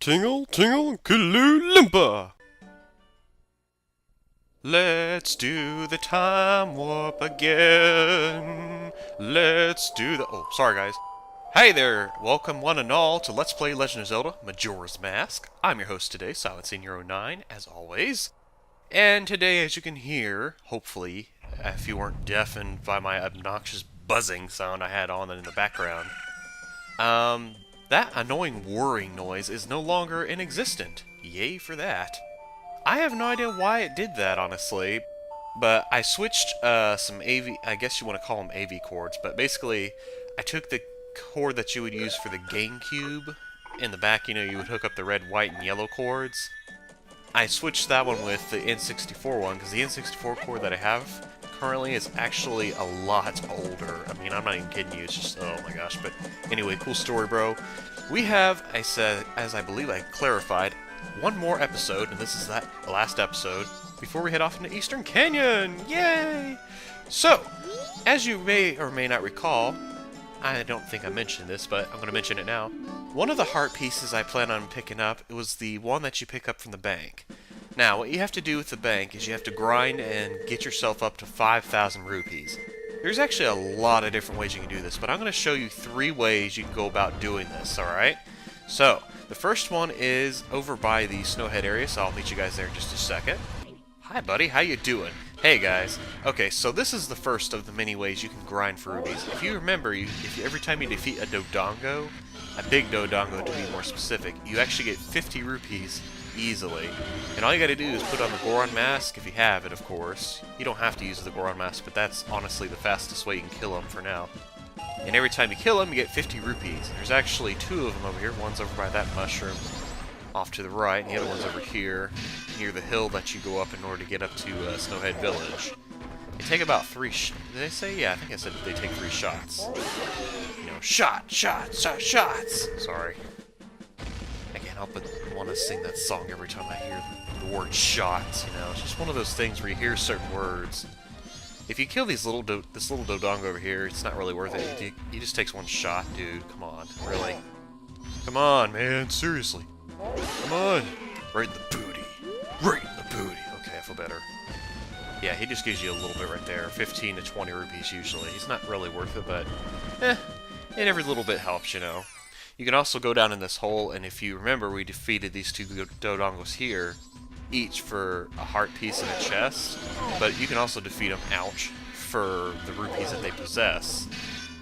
Tingle, tingle, Kaloo-Limpa! Let's do the time warp again. Let's do the... Oh, sorry guys. Hey there! Welcome one and all to Let's Play Legend of Zelda Majora's Mask. I'm your host today, SilentSenior09, as always. And today, as you can hear, hopefully, if you weren't deafened by my obnoxious buzzing sound I had on in the background, that annoying whirring noise is no longer inexistent. Yay for that. I have no idea why it did that, honestly, but I switched some AV, I guess you want to call them AV cords, but basically, I took the cord that you would use for the GameCube. In the back, you know, you would hook up the red, white, and yellow cords. I switched that one with the N64 one, because the N64 cord that I have currently is actually a lot older. I mean, I'm not even kidding you, it's just, oh my gosh. But anyway, cool story, bro. We have, I said, as I believe I clarified, one more episode, and this is that last episode, before we head off into Eastern Canyon! Yay! So, as you may or may not recall, I don't think I mentioned this, but I'm going to mention it now. One of the heart pieces I plan on picking up, it was the one that you pick up from the bank. Now, what you have to do with the bank is you have to grind and get yourself up to 5,000 rupees. There's actually a lot of different ways you can do this, but I'm going to show you 3 ways you can go about doing this, alright? So, the first one is over by the Snowhead area, so I'll meet you guys there in just a second. Hi buddy, how you doing? Hey guys. Okay, so this is the first of the many ways you can grind for rubies. If you remember, every time you defeat a Dodongo, a big Dodongo to be more specific, you actually get 50 rupees easily. And all you gotta do is put on the Goron mask, if you have it of course. You don't have to use the Goron mask, but that's honestly the fastest way you can kill him for now. And every time you kill him, you get 50 rupees. There's actually 2 of them over here. One's over by that mushroom off to the right, and the other one's over here near the hill that you go up in order to get up to Snowhead Village. They take about 3 did they say? Yeah, I think I said they take 3 shots. You know, shots! Sorry. I can't help but want to sing that song every time I hear the word shots, you know. It's just one of those things where you hear certain words. If you kill this little Dodongo over here, it's not really worth it. He just takes 1 shot, dude. Come on, really? Come on, man, seriously. Come on! Right in the booty. Right in the booty. Okay, I feel better. Yeah, he just gives you a little bit right there. 15 to 20 rupees usually. He's not really worth it, but and every little bit helps, you know. You can also go down in this hole, and if you remember, we defeated these 2 Dodongos here, each for a heart piece and a chest, but you can also defeat them, ouch, for the rupees that they possess.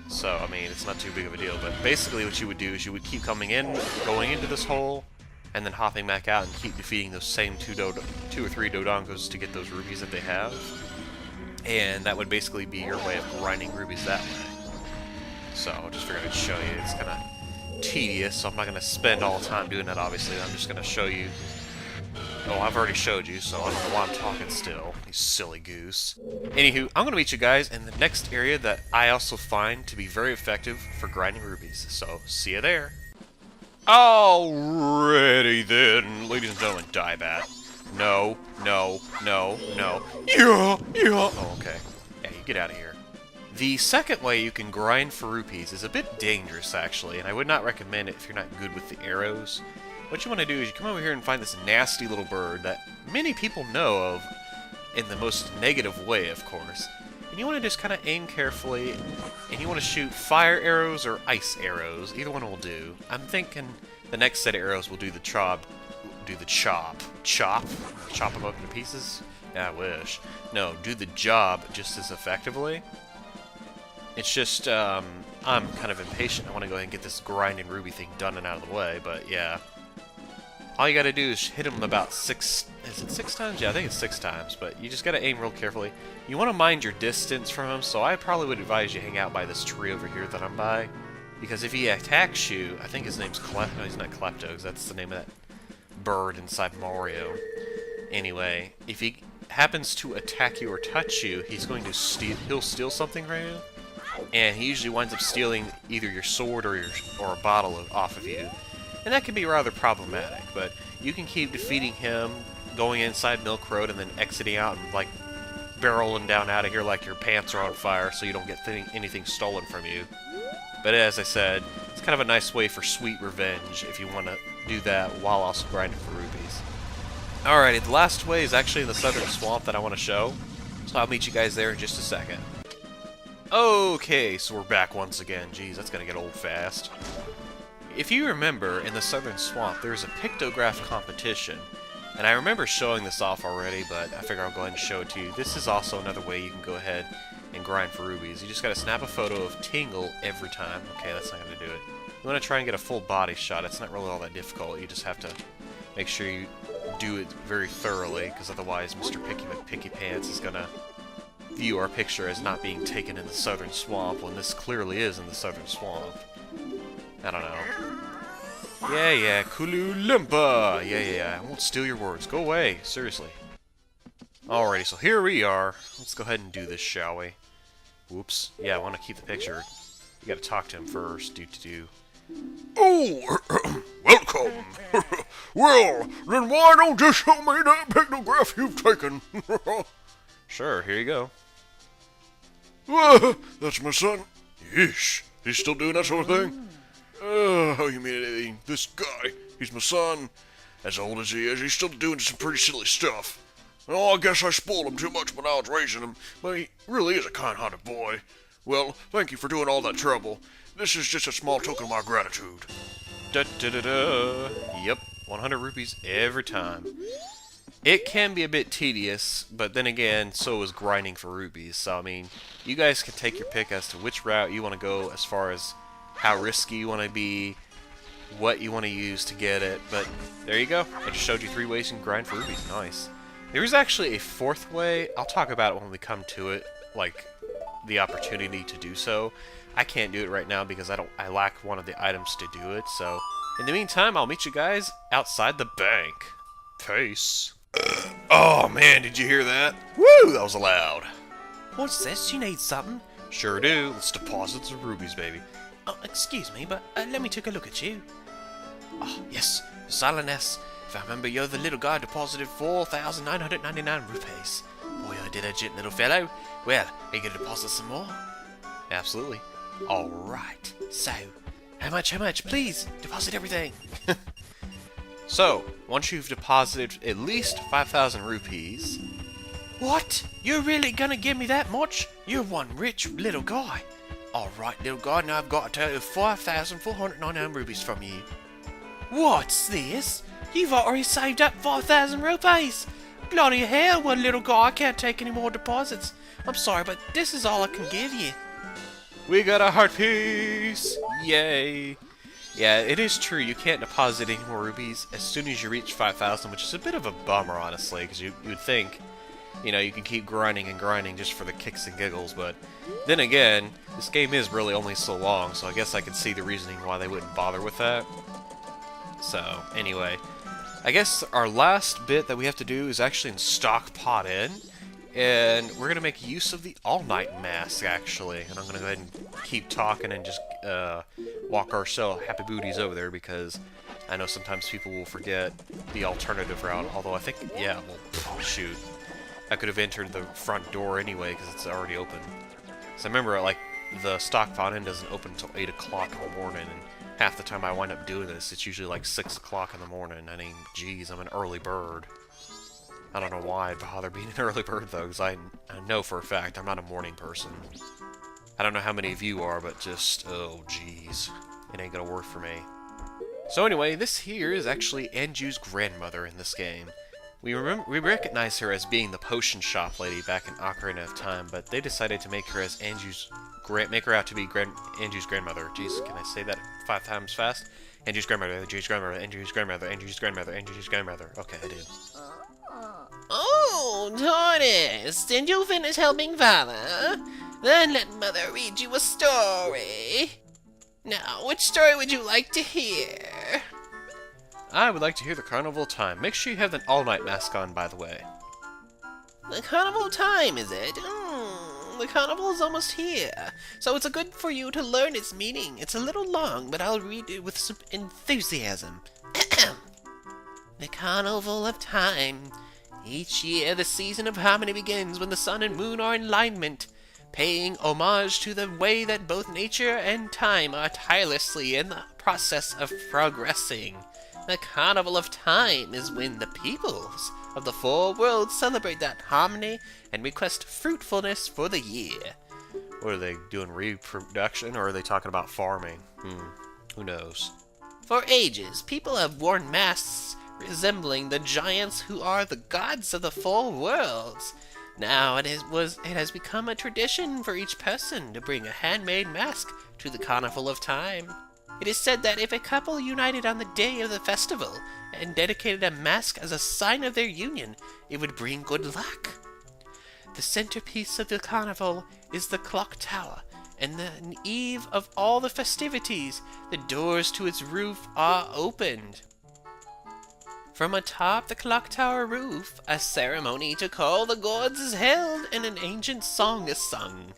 So, I mean, it's not too big of a deal, but basically what you would do is you would keep coming in, going into this hole, and then hopping back out and keep defeating those same 2 or 3 Dodongos to get those rubies that they have. And that would basically be your way of grinding rubies that way. So, I just figured I'd show you. It's kind of tedious, so I'm not going to spend all the time doing that, obviously. I'm just going to show you. Oh, I've already showed you, so I don't know why I'm talking still. You silly goose. Anywho, I'm going to meet you guys in the next area that I also find to be very effective for grinding rubies. So, see you there. Alrighty then, ladies and gentlemen, Diebat. No. Yeah. Oh, okay. Yeah, you get out of here. The second way you can grind for rupees is a bit dangerous, actually, and I would not recommend it if you're not good with the arrows. What you want to do is you come over here and find this nasty little bird that many people know of in the most negative way, of course. And you want to just kind of aim carefully, and you want to shoot fire arrows or ice arrows. Either one will do. I'm thinking the next set of arrows will do the chop. Chop them up into pieces? Yeah, I wish. No, do the job just as effectively. It's just, I'm kind of impatient. I want to go ahead and get this grinding ruby thing done and out of the way, but yeah. All you gotta do is hit him about 6... Is it 6 times? Yeah, I think it's 6 times, but you just gotta aim real carefully. You want to mind your distance from him, so I probably would advise you hang out by this tree over here that I'm by. Because if he attacks you, I think his name's No, he's not Klepto, because that's the name of that bird inside Mario. Anyway, if he happens to attack you or touch you, he's going to he'll steal something from you. And he usually winds up stealing either your sword or a bottle off of you. And that can be rather problematic, but you can keep defeating him, going inside Milk Road, and then exiting out and, like, barreling down out of here like your pants are on fire so you don't get anything stolen from you. But as I said, it's kind of a nice way for sweet revenge if you want to do that while also grinding for rubies. Alrighty, the last way is actually in the southern swamp that I want to show, so I'll meet you guys there in just a second. Okay, so we're back once again. Jeez, that's gonna get old fast. If you remember, in the southern swamp, there's a pictograph competition, and I remember showing this off already, but I figure I'll go ahead and show it to you. This is also another way you can go ahead and grind for rubies. You just gotta snap a photo of Tingle every time. Okay, that's not gonna do it. You wanna try and get a full body shot. It's not really all that difficult. You just have to make sure you do it very thoroughly, because otherwise Mr. Picky McPicky Pants is gonna view our picture as not being taken in the southern swamp when this clearly is in the southern swamp. I don't know. Yeah, Kulu Limpa! Yeah, I won't steal your words. Go away, seriously. Alrighty, so here we are. Let's go ahead and do this, shall we? Whoops. Yeah, I want to keep the picture. You gotta talk to him first, do. Oh, welcome. Well, then why don't you show me that pictograph you've taken? Sure, here you go. That's my son. Yeesh, he's still doing that sort of thing? Oh, you mean this guy? He's my son. As old as he is, he's still doing some pretty silly stuff. Oh, I guess I spoiled him too much when I was raising him, but he really is a kind-hearted boy. Well, thank you for doing all that trouble. This is just a small token of my gratitude. Da-da-da-da. Yep, 100 rupees every time. It can be a bit tedious, but then again, so is grinding for rubies. So, I mean, you guys can take your pick as to which route you want to go as far as how risky you want to be, what you want to use to get it. But there you go. I just showed you 3 ways you can grind for rubies. Nice. There is actually a 4th way. I'll talk about it when we come to it, like the opportunity to do so. I can't do it right now because I lack one of the items to do it. So, in the meantime, I'll meet you guys outside the bank. Peace. Oh man, did you hear that? Woo, that was loud. What's this? You need something? Sure do. Let's deposit some rubies, baby. Oh, excuse me, but let me take a look at you. Oh, yes, Silentness. If I remember, you're the little guy deposited 4,999 rupees. Boy, I did a gent little fellow. Well, are you going to deposit some more? Absolutely. Alright, so, how much? Please, deposit everything. So, once you've deposited at least 5,000 rupees... What? You're really gonna give me that much? You're one rich little guy. Alright, little guy, now I've got a total of 5,499 rupees from you. What's this? You've already saved up 5,000 rupees! Bloody hell, well, little guy, I can't take any more deposits. I'm sorry, but this is all I can give you. We got a heart piece! Yay! Yeah, it is true, you can't deposit any more rubies as soon as you reach 5,000, which is a bit of a bummer, honestly, because you would think, you know, you can keep grinding and grinding just for the kicks and giggles, but then again, this game is really only so long, so I guess I could see the reasoning why they wouldn't bother with that. So, anyway, I guess our last bit that we have to do is actually in Stockpot Inn, and we're going to make use of the all-night mask, actually, and I'm going to go ahead and keep talking and just walk our happy booties over there, because I know sometimes people will forget the alternative route, although I think, yeah, well, shoot, I could have entered the front door anyway, because it's already open. So remember, like, the Stockpot Inn doesn't open until 8 o'clock in the morning, and half the time I wind up doing this, it's usually like 6 o'clock in the morning. I mean, geez, I'm an early bird. I don't know why I bother being an early bird, though, because I know for a fact I'm not a morning person. I don't know how many of you are, but just, oh, geez, it ain't gonna work for me. So anyway, this here is actually Anju's grandmother in this game. We recognize her as being the potion shop lady back in Ocarina of Time, but they decided to make her as make her out to be Anju's grandmother. Jeez, can I say that 5 times fast? Anju's grandmother, Anju's grandmother, Anju's grandmother, Anju's grandmother, Anju's grandmother. Okay, I did. Oh, Tortoise, did you finish helping Father? Then let Mother read you a story. Now, which story would you like to hear? I would like to hear the Carnival Time. Make sure you have the all-night mask on, by the way. The Carnival Time, is it? The carnival is almost here, so it's good for you to learn its meaning. It's a little long, but I'll read it with some enthusiasm. The Carnival of Time. Each year, the season of harmony begins when the sun and moon are in alignment, paying homage to the way that both nature and time are tirelessly in the process of progressing. The Carnival of Time is when the peoples of the four worlds celebrate that harmony and request fruitfulness for the year. What are they doing, reproduction, or are they talking about farming? Who knows? For ages, people have worn masks resembling the giants who are the gods of the four worlds. Now it has become a tradition for each person to bring a handmade mask to the Carnival of Time. It is said that if a couple united on the day of the festival and dedicated a mask as a sign of their union, it would bring good luck. The centerpiece of the carnival is the clock tower, and on the eve of all the festivities, the doors to its roof are opened. From atop the clock tower roof, a ceremony to call the gods is held and an ancient song is sung.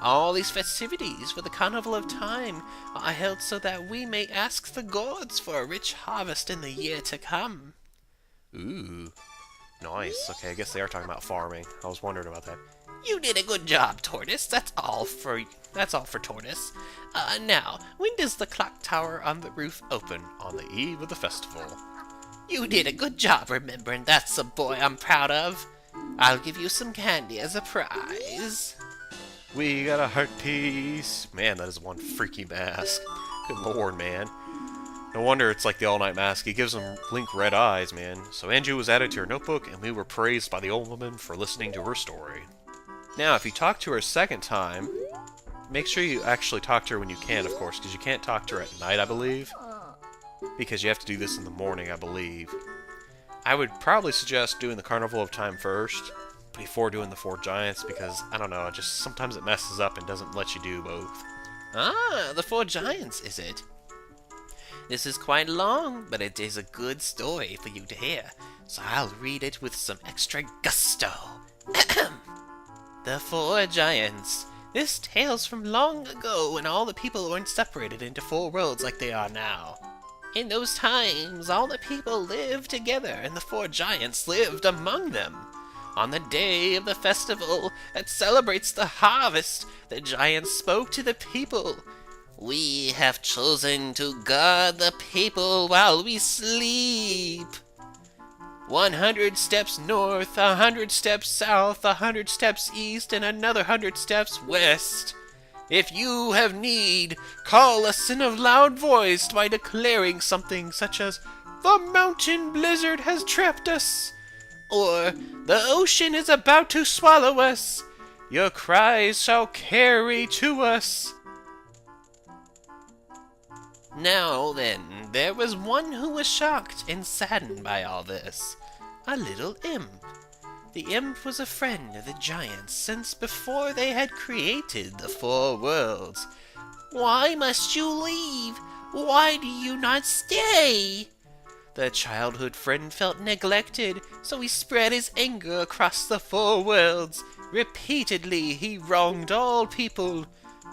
All these festivities for the Carnival of Time are held so that we may ask the gods for a rich harvest in the year to come. Ooh, nice. Okay, I guess they are talking about farming. I was wondering about that. You did a good job, Tortoise. That's all for Tortoise. Now, when does the clock tower on the roof open? On the eve of the festival. You did a good job remembering. That's a boy I'm proud of. I'll give you some candy as a prize. We got a heart piece. Man, that is one freaky mask. Good lord, man. No wonder it's like the all-night mask. It gives them Link red eyes, man. So Anju was added to her notebook, and we were praised by the old woman for listening to her story. Now, if you talk to her a second time, make sure you actually talk to her when you can, of course, because you can't talk to her at night, I believe. Because you have to do this in the morning, I believe. I would probably suggest doing the Carnival of Time first, before doing the Four Giants, because, I don't know, just sometimes it messes up and doesn't let you do both. Ah, the Four Giants, is it? This is quite long, but it is a good story for you to hear, so I'll read it with some extra gusto. The Four Giants. This tale's from long ago when all the people weren't separated into four worlds like they are now. In those times, all the people lived together, and the Four Giants lived among them. On the day of the festival that celebrates the harvest, the giants spoke to the people. We have chosen to guard the people while we sleep. 100 steps north, 100 steps south, 100 steps east, and another 100 steps west. If you have need, call us in a loud voice by declaring something such as, "The mountain blizzard has trapped us," or "The ocean is about to swallow us." Your cries shall carry to us. Now then, there was one who was shocked and saddened by all this. A little imp. The imp was a friend of the giants since before they had created the four worlds. "Why must you leave? Why do you not stay?" The childhood friend felt neglected, so he spread his anger across the four worlds. Repeatedly he wronged all people.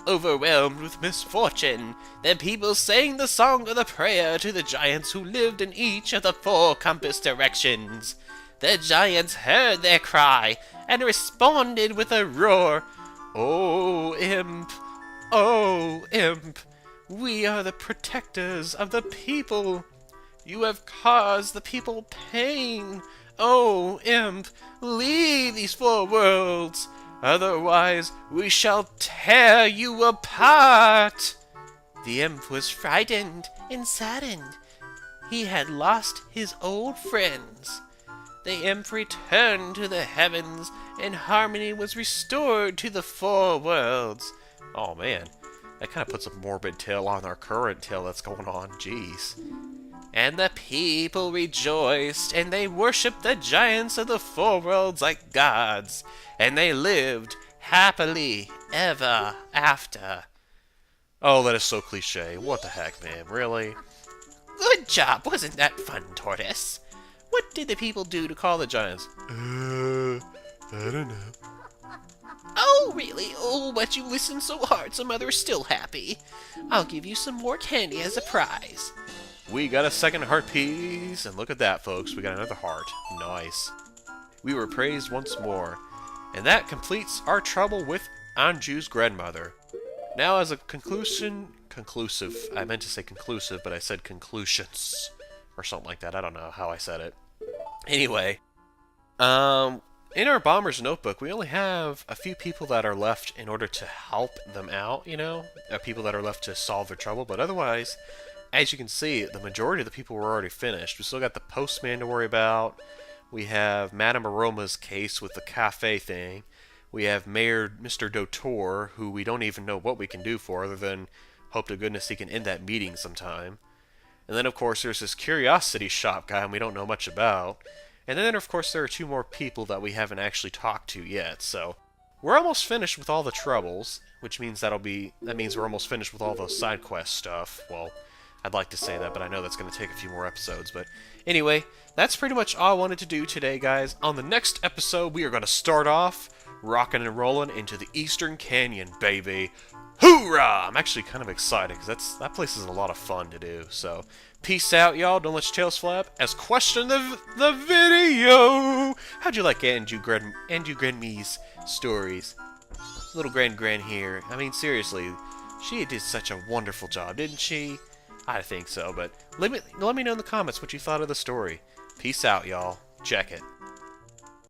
Overwhelmed with misfortune, the people sang the song of the prayer to the giants who lived in each of the four compass directions. The giants heard their cry and responded with a roar. "Oh, imp! Oh, imp! We are the protectors of the people. You have caused the people pain. Oh, imp, leave these four worlds. Otherwise, we shall tear you apart." The imp was frightened and saddened. He had lost his old friends. The imp returned to the heavens, and harmony was restored to the four worlds. Oh man, that kind of puts a morbid tale on our current tale that's going on. Jeez. And the people rejoiced, and they worshipped the giants of the four worlds like gods, and they lived happily ever after. Oh, that is so cliche. What the heck, man? Really? Good job! Wasn't that fun, Tortoise? What did the people do to call the giants? I don't know. Oh, really? Oh, but you listened so hard, so Mother is still happy. I'll give you some more candy as a prize. We got a second heart piece, and look at that, folks. We got another heart. Nice. We were praised once more, and that completes our trouble with Anju's grandmother. Now, as a conclusive, I meant to say conclusive, but I said conclusions. or something like that. I don't know how I said it. Anyway, in our bomber's notebook, we only have a few people that are left in order to help them out, you know? People that are left to solve their trouble, but otherwise, as you can see, the majority of the people were already finished. We still got the postman to worry about. We have Madame Aroma's case with the cafe thing. We have Mayor Mr. Dotor, who we don't even know what we can do for, other than hope to goodness he can end that meeting sometime. And then, of course, there's this curiosity shop guy we don't know much about. And then, of course, there are two more people that we haven't actually talked to yet. So, we're almost finished with all the troubles, which means that means we're almost finished with all the side quest stuff. Well, I'd like to say that, but I know that's going to take a few more episodes. But anyway, that's pretty much all I wanted to do today, guys. On the next episode, we are going to start off rocking and rolling into the Eastern Canyon, baby. Hoorah! I'm actually kind of excited, because that place is a lot of fun to do. So, peace out, y'all. Don't let your tails flap. As question the video, how'd you like Anju Grandma's stories? Little Gran here. I mean, seriously, she did such a wonderful job, didn't she? I think so, but let me know in the comments what you thought of the story. Peace out, y'all. Check it.